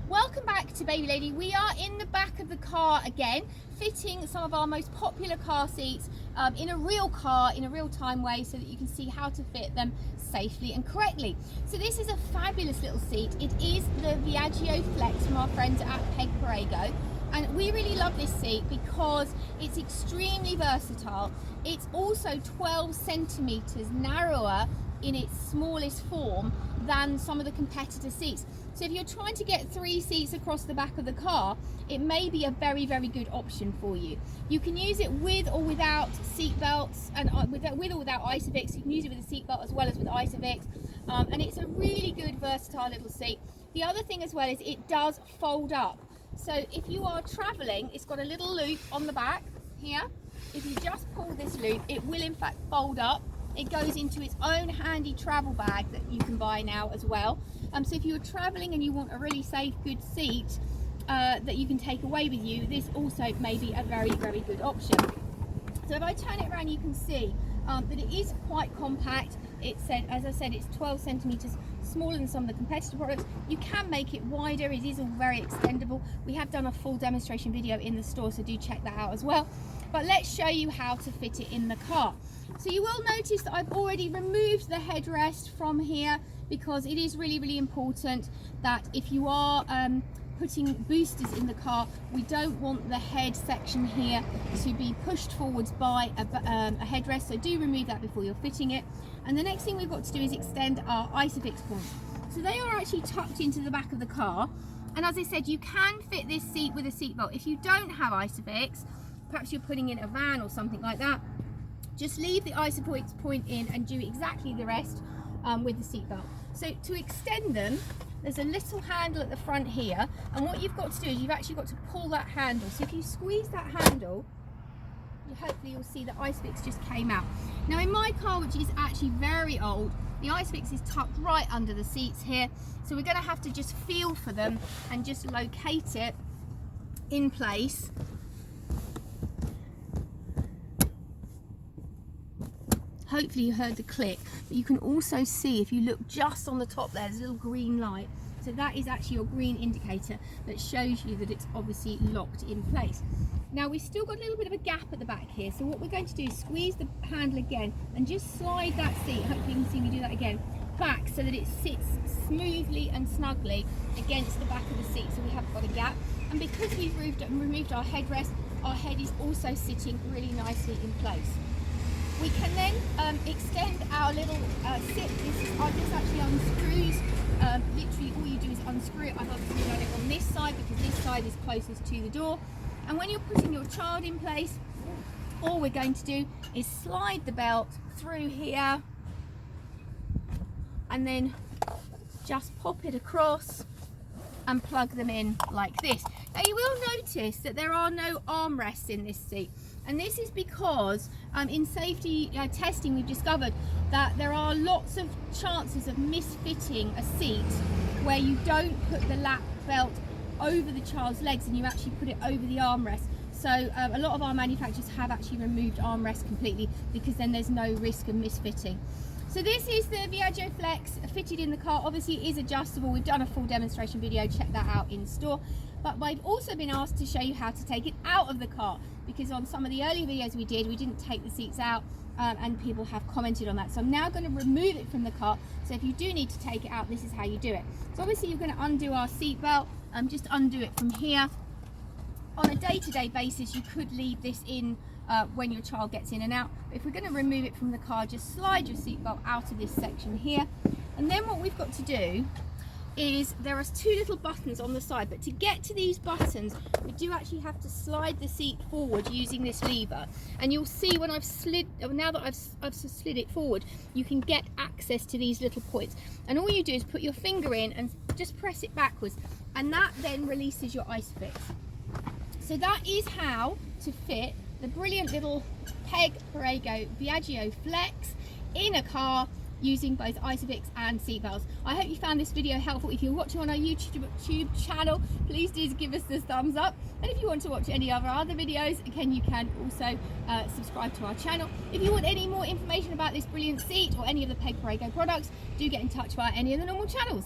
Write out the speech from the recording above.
Welcome back to Baby Lady. We are in the back of the car again, fitting some of our most popular car seats in a real car, in a real-time way, so that you can see how to fit them safely and correctly. So this is a fabulous little seat. It is the Viaggio Flex from our friends at Peg Perego. And we really love this seat because it's extremely versatile. It's also 12 centimeters narrower in its smallest form than some of the competitor seats. So if you're trying to get 3 seats across the back of the car, it may be a very, very good option for you. You can use it with or without seat belts, and with or without Isofix. You can use it with a seat belt as well as with Isofix. And it's a really good, versatile little seat. The other thing as well is it does fold up. So if you are traveling, it's got a little loop on the back here. If you just pull this loop, it will in fact fold up. It goes into its own handy travel bag that you can buy now as well. So if you're traveling and you want a really safe, good seat that you can take away with you, this also may be a very, very good option. So if I turn it around, you can see that it is quite compact. As I said, it's 12 centimeters smaller than some of the competitor products. You can make it wider. It is all very extendable. We have done a full demonstration video in the store, so do check that out as well. But let's show you how to fit it in the car. So you will notice that I've already removed the headrest from here, because it is really, really important that if you are putting boosters in the car, we don't want the head section here to be pushed forwards by a headrest, so do remove that before you're fitting it. And the next thing we've got to do is extend our Isofix points. So they are actually tucked into the back of the car, and as I said, you can fit this seat with a seat belt. If you don't have Isofix, perhaps you're putting in a van or something like that, just leave the Isofix point in and do exactly the rest with the seat belt. So to extend them, there's a little handle at the front here, and what you've got to do is you've actually got to pull that handle. So if you squeeze that handle, hopefully you'll see the Isofix just came out. Now in my car, which is actually very old, the Isofix is tucked right under the seats here, so we're going to have to just feel for them and just locate it in place. Hopefully you heard the click, but you can also see, if you look just on the top there's a little green light. So that is actually your green indicator that shows you that it's obviously locked in place. Now we've still got a little bit of a gap at the back here, so what we're going to do is squeeze the handle again and just slide that seat, hopefully you can see me do that again, back so that it sits smoothly and snugly against the back of the seat, so we have got a gap. And because we've removed our headrest, our head is also sitting really nicely in place. We can then extend our little sit. This actually unscrews. Literally all you do is unscrew it. I've obviously done it on this side because this side is closest to the door. And when you're putting your child in place, all we're going to do is slide the belt through here and then just pop it across and plug them in like this. Now you will notice that there are no armrests in this seat, and this is because in safety testing we've discovered that there are lots of chances of misfitting a seat where you don't put the lap belt over the child's legs and you actually put it over the armrest. So a lot of our manufacturers have actually removed armrests completely, because then there's no risk of misfitting. So this is the Viaggio Flex fitted in the car. Obviously it is adjustable. We've done a full demonstration video, check that out in store. But I've also been asked to show you how to take it out of the car, because on some of the earlier videos we didn't take the seats out, and people have commented on that. So I'm now going to remove it from the car. So if you do need to take it out, this is how you do it. So obviously you're going to undo our seat belt, just undo it from here. On a day-to-day basis, you could leave this in when your child gets in and out. But if we're going to remove it from the car, just slide your seatbelt out of this section here. And then what we've got to do is, there are 2 little buttons on the side, but to get to these buttons, we do actually have to slide the seat forward using this lever. And you'll see when now that I've slid it forward, you can get access to these little points. And all you do is put your finger in and just press it backwards, and that then releases your Isofix. So that is how to fit the brilliant little Peg Perego Viaggio Flex in a car using both Isofix and seatbelts. I hope you found this video helpful. If you're watching on our YouTube channel, please do give us the thumbs up. And if you want to watch any of our other videos, again, you can also subscribe to our channel. If you want any more information about this brilliant seat or any of the Peg Perego products, do get in touch via any of the normal channels.